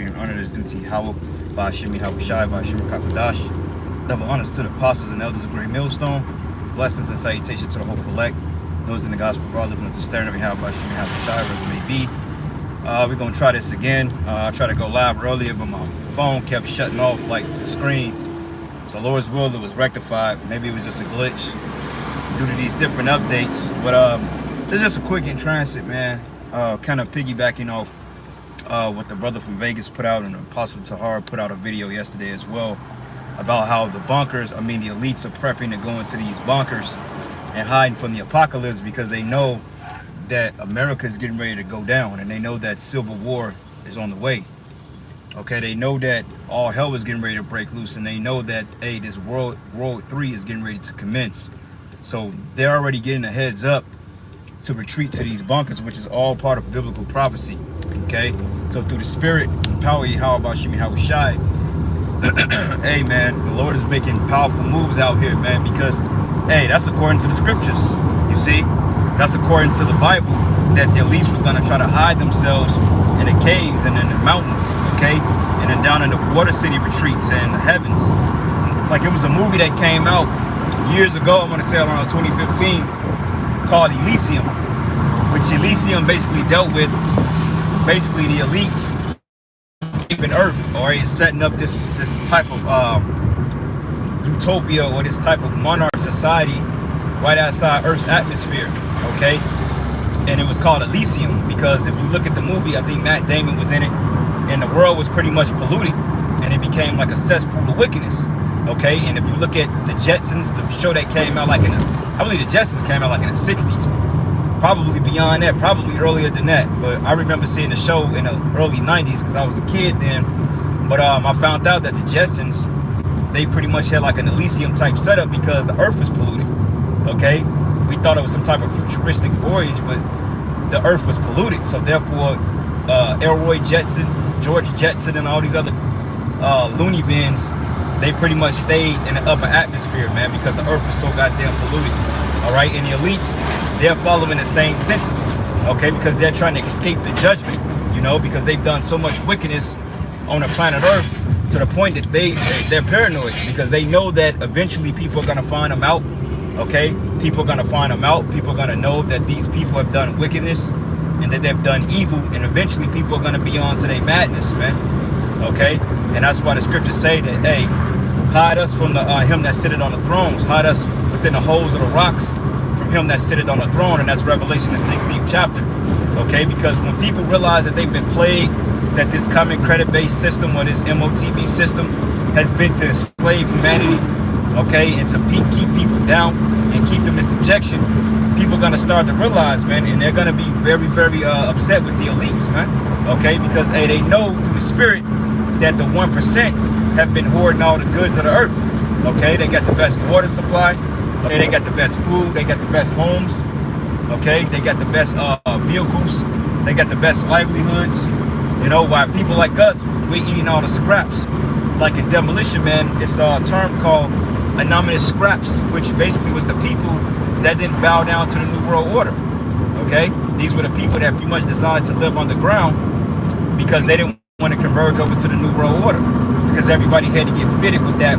glory and honor is due to Yahweh, Ba'ashim Yahushai, Ba'ashim Kakadash. Double honors to the apostles and elders of Great Millstone. Blessings and salutations to the whole elect. Those in the gospel of God living at the stern of Yahweh, Ba'ashim Yahushai, wherever it may be. We're going to try this again. I tried to go live earlier, but my phone kept shutting off like the screen. So Lord's will, it was rectified. Maybe it was just a glitch due to these different updates. But it's just a quick in transit, man. Kind of piggybacking off what the brother from Vegas put out, and Apostle Tahar put out a video yesterday as well about how the bunkers, I mean the elites, are prepping to go into these bunkers and hiding from the apocalypse because they know that America is getting ready to go down, and they know that civil war is on the way. Okay, they know that all hell is getting ready to break loose, and they know that, hey, this World War III is getting ready to commence. So they're already getting a heads up to retreat to these bunkers, which is all part of biblical prophecy. Okay, so through the spirit and power of Yahweh Ba'ashim Yahushai, hey man, the Lord is making powerful moves out here, man, because hey, that's according to the scriptures. You see, that's according to the Bible, that the elites was gonna try to hide themselves in the caves and in the mountains, okay, and then down in the water city retreats and the heavens. Like, it was a movie that came out years ago, I want to say around 2015, called Elysium, which Elysium basically dealt with basically the elites escaping Earth, or setting up this type of utopia, or this type of monarch society right outside Earth's atmosphere, okay? And it was called Elysium because if you look at the movie, I think Matt Damon was in it, and the world was pretty much polluted, and it became like a cesspool of wickedness, okay? And if you look at the Jetsons, the show that came out like in I believe the Jetsons came out like in the 60s, probably beyond that, probably earlier than that, but I remember seeing the show in the early 90s because I was a kid then. But I found out that the Jetsons, they pretty much had like an Elysium type setup because the Earth was polluted, okay? We thought it was some type of futuristic voyage, but the Earth was polluted. So therefore, Elroy Jetson, George Jetson, and all these other loony bins, they pretty much stayed in the upper atmosphere, man, because the Earth was so goddamn polluted. All right, and the elites, they're following the same sentiment, okay, because they're trying to escape the judgment, you know, because they've done so much wickedness on the planet Earth to the point that they're paranoid, because they know that eventually people are gonna find them out. Okay, people are gonna find them out. People are gonna know that these people have done wickedness and that they've done evil, and eventually people are gonna be on to their madness, man. Okay, and that's why the scriptures say that, hey, hide us from the him that sitteth on the thrones, hide us within the holes of the rocks from him that sitteth on the throne, and that's Revelation the 16th chapter. Okay, because when people realize that they've been plagued, that this common credit-based system, or this MOTB system, has been to enslave humanity, okay, and to keep people down and keep them in subjection, people are gonna start to realize, man, and they're gonna be very, very upset with the elites, man, okay, because hey, they know through the spirit that the 1% have been hoarding all the goods of the earth, okay? They got the best water supply, okay? They got the best food, they got the best homes, okay? They got the best vehicles, they got the best livelihoods, you know, while people like us, we're eating all the scraps. Like in Demolition Man, it's a term called anonymous scraps, which basically was the people that didn't bow down to the New World Order, okay? These were the people that pretty much decided to live underground because they didn't want to converge over to the New World Order, because everybody had to get fitted with that,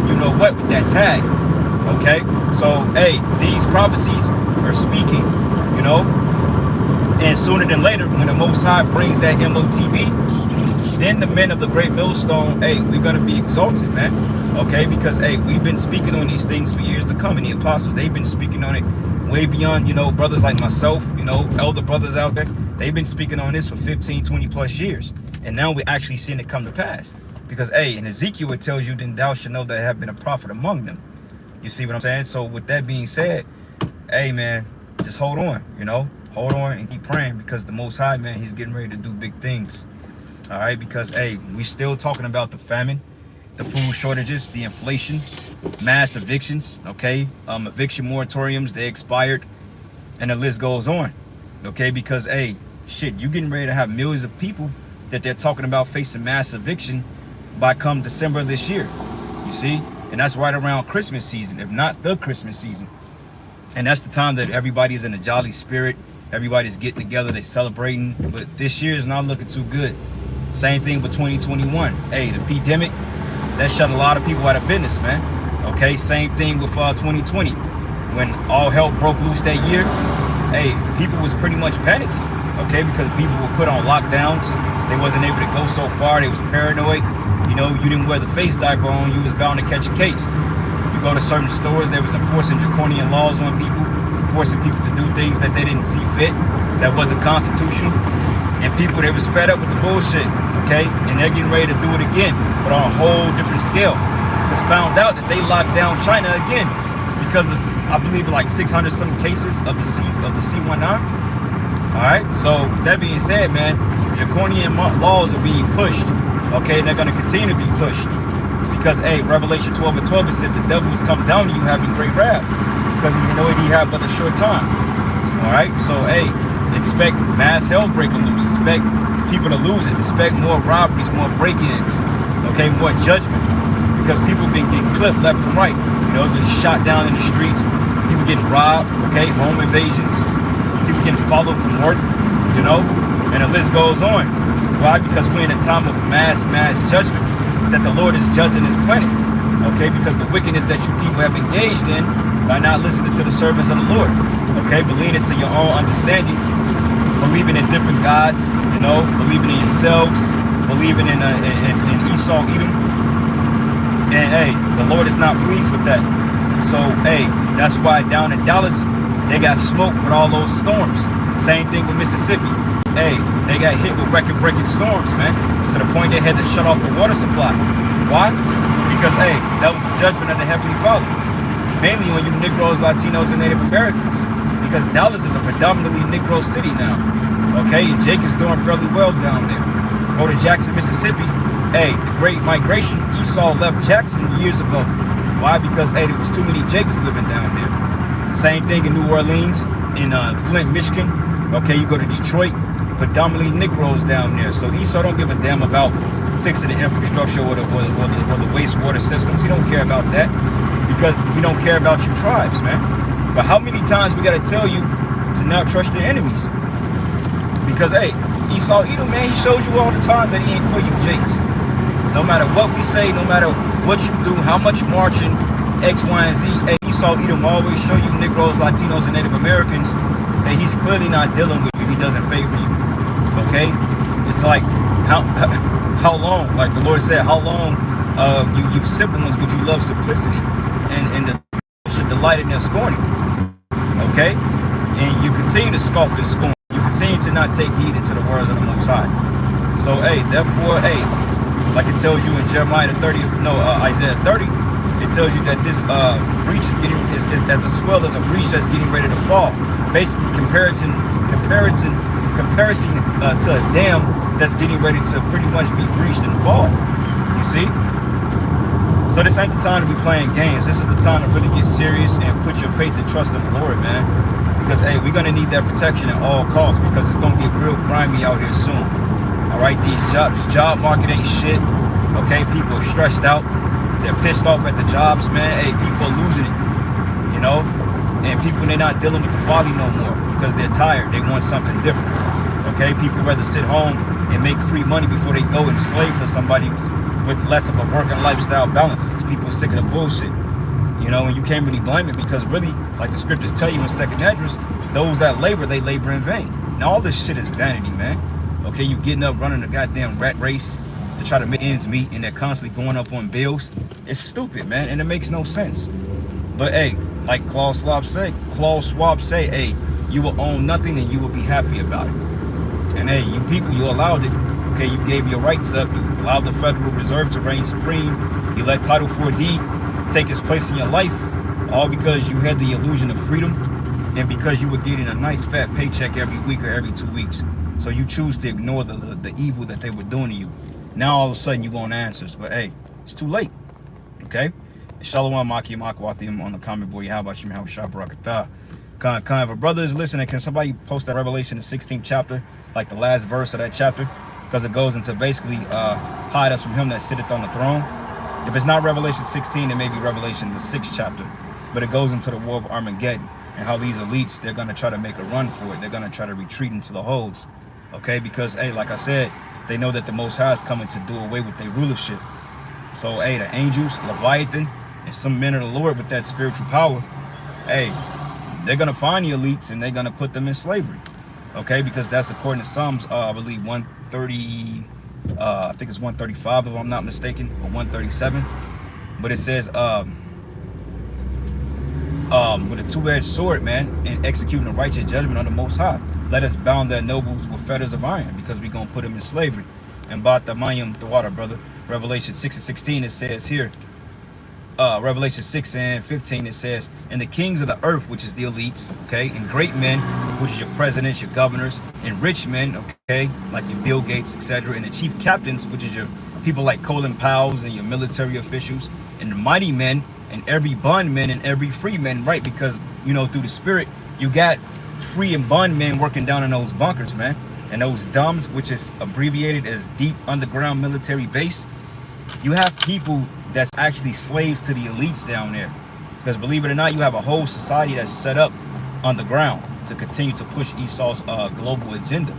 you know what, with that tag, okay? So, hey, these prophecies are speaking, you know, and sooner than later, when the Most High brings that MOTB, then the men of the Great Millstone, hey, we're going to be exalted, man. Okay, because hey, we've been speaking on these things for years to come, and the apostles, they've been speaking on it way beyond, you know, brothers like myself, you know, elder brothers out there, they've been speaking on this for 15, 20 plus years, and now we're actually seeing it come to pass. Because hey, in Ezekiel it tells you, then thou shalt know that I have been a prophet among them. You see what I'm saying? So with that being said, hey man, just hold on, you know, hold on and keep praying, because the Most High, man, he's getting ready to do big things. All right, because hey, we still talking about the famine, the food shortages, the inflation, mass evictions, okay, eviction moratoriums, they expired, and the list goes on, okay, because hey, shit, you getting ready to have millions of people that they're talking about facing mass eviction by come December this year, you see, and that's right around Christmas season, if not the Christmas season, and that's the time that everybody is in a jolly spirit, everybody's getting together, they celebrating, but this year is not looking too good. Same thing with 2021. Hey, the pandemic, that shut a lot of people out of business, man. Okay, same thing with 2020. When all hell broke loose that year, hey, people was pretty much panicking, okay, because people were put on lockdowns. They wasn't able to go so far. They was paranoid. You know, you didn't wear the face diaper on, you was bound to catch a case. You go to certain stores, they was enforcing draconian laws on people, forcing people to do things that they didn't see fit, that wasn't constitutional. And people, they was fed up with the bullshit, okay? And they're getting ready to do it again, but on a whole different scale. Just found out that they locked down China again because of, I believe, like 600 some cases of the C19. All right, so that being said, man, draconian laws are being pushed, okay? And they're gonna continue to be pushed because, hey, Revelation 12:12, it says the devil is coming down to you having great wrath because you know he had but a short time. All right, so hey, expect mass hell breaking loose. Expect people to lose it. Expect more robberies, more break-ins, okay, more judgment, because people been getting clipped left and right. You know, getting shot down in the streets, people getting robbed, okay, home invasions, people getting followed from work, you know, and the list goes on. Why? Because we're in a time of mass judgment, that the Lord is judging this planet, okay, because the wickedness that you people have engaged in by not listening to the servants of the Lord, okay, believing to your own understanding, believing in different gods, you know, believing in yourselves, believing in Esau, Edom. And hey, the Lord is not pleased with that. So hey, that's why down in Dallas, they got smoked with all those storms. Same thing with Mississippi. Hey, they got hit with record-breaking storms, man, to the point they had to shut off the water supply. Why? Because hey, that was the judgment of the Heavenly Father, mainly on you Negroes, Latinos, and Native Americans. Because Dallas is a predominantly Negro city now, okay? And Jake is doing fairly well down there. Go to Jackson, Mississippi. Hey, the Great Migration, Esau left Jackson years ago. Why? Because, hey, there was too many Jakes living down there. Same thing in New Orleans, in Flint, Michigan. Okay, you go to Detroit, predominantly Negroes down there. So Esau don't give a damn about fixing the infrastructure or the wastewater systems. He don't care about that because he don't care about your tribes, man. But how many times we gotta tell you to not trust your enemies? Because hey, Esau Edom, man, he shows you all the time that he ain't for you Jakes. No matter what we say, no matter what you do, how much marching, X, Y, and Z, hey, Esau Edom always show you Negroes, Latinos, and Native Americans that he's clearly not dealing with you. He doesn't favor you. Okay? It's like how long, like the Lord said, how long you siblings would you love simplicity and the should delight in their scorning. Okay? And you continue to scoff and scorn. You continue to not take heed into the words of the Most High. So, hey, therefore, hey, like it tells you in Isaiah 30, it tells you that this breach is getting is as a swell as a breach that's getting ready to fall. Basically, comparison to a dam that's getting ready to pretty much be breached and fall. You see? So this ain't the time to be playing games. This is the time to really get serious and put your faith and trust in the Lord, man. Because, hey, we're going to need that protection at all costs because it's going to get real grimy out here soon. All right, this job market ain't shit. Okay, people are stressed out. They're pissed off at the jobs, man. Hey, people are losing it, you know? And people, they're not dealing with the folly no more because they're tired. They want something different. Okay, people rather sit home and make free money before they go and slave for somebody with less of a working lifestyle balance. People are sick of the bullshit, you know, and you can't really blame it because really, like the scriptures tell you in 2nd Esdras, those that labor, they labor in vain. Now all this shit is vanity, man. Okay, you getting up, running a goddamn rat race to try to make ends meet, and they're constantly going up on bills. It's stupid, man, and it makes no sense. But hey, like Klaus Schwab say, hey, you will own nothing and you will be happy about it. And hey, you people, you allowed it. Okay, you gave your rights up. You allowed the Federal Reserve to reign supreme. You let Title 4D take its place in your life, all because you had the illusion of freedom and because you were getting a nice fat paycheck every week or every 2 weeks. So you choose to ignore the evil that they were doing to you. Now all of a sudden you want answers, but hey, it's too late. Okay? Shalom Maki Makwathim on the comment board. How about you? How Shabarakatah? If a brother is listening, can somebody post that Revelation the 16th chapter, like the last verse of that chapter? Because it goes into basically hide us from him that sitteth on the throne. If it's not Revelation 16, it may be Revelation the 6th chapter. But it goes into the war of Armageddon and how these elites, they're going to try to make a run for it. They're going to try to retreat into the holes. Okay, because, hey, like I said, they know that the Most High is coming to do away with their rulership. So, hey, the angels, Leviathan, and some men of the Lord with that spiritual power, hey, they're going to find the elites and they're going to put them in slavery. Okay, because that's according to Psalms, I believe 130, I think it's 135 if I'm not mistaken, or 137. But it says, with a two-edged sword, man, and executing a righteous judgment on the Most High. Let us bound their nobles with fetters of iron, because we're going to put them in slavery. And bought the mayim, the water, brother. Revelation 6 and 16, it says here, Revelation 6 and 15, it says, and the kings of the earth, which is the elites, okay, and great men, which is your presidents, your governors, and rich men, okay, like your Bill Gates, etc., and the chief captains, which is your people like Colin Powell's and your military officials, and the mighty men, and every bondman and every free man, right? Because, you know, through the spirit, you got free and bondmen working down in those bunkers, man, and those DUMBs, which is abbreviated as Deep Underground Military Base. You have people that's actually slaves to the elites down there, because believe it or not, you have a whole society that's set up underground to continue to push Esau's global agenda.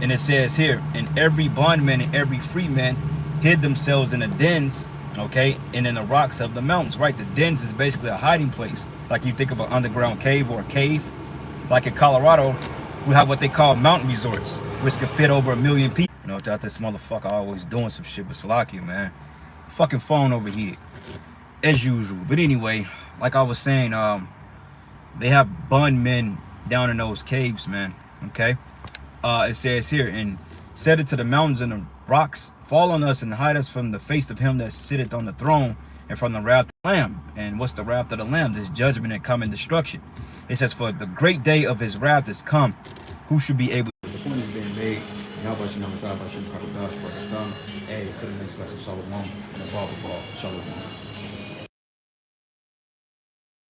And it says here, and every bondman and every free man hid themselves in the dens, okay, and in the rocks of the mountains, right? The dens is basically a hiding place, like you think of an underground cave or a cave. Like in Colorado, we have what they call mountain resorts, which can fit over 1 million people. You know, without this motherfucker always doing some shit with Salakia, man. Fucking phone overheated, as usual. But anyway, like I was saying, they have bun men down in those caves, man. Okay, it says here, and said it to the mountains and the rocks, fall on us and hide us from the face of him that sitteth on the throne and from the wrath of the Lamb. And what's the wrath of the Lamb? This judgment and coming destruction. It says, for the great day of his wrath is come. Who should be able? The point is being made. Hey, to the next lesson, Shalom, and above all, Shalom.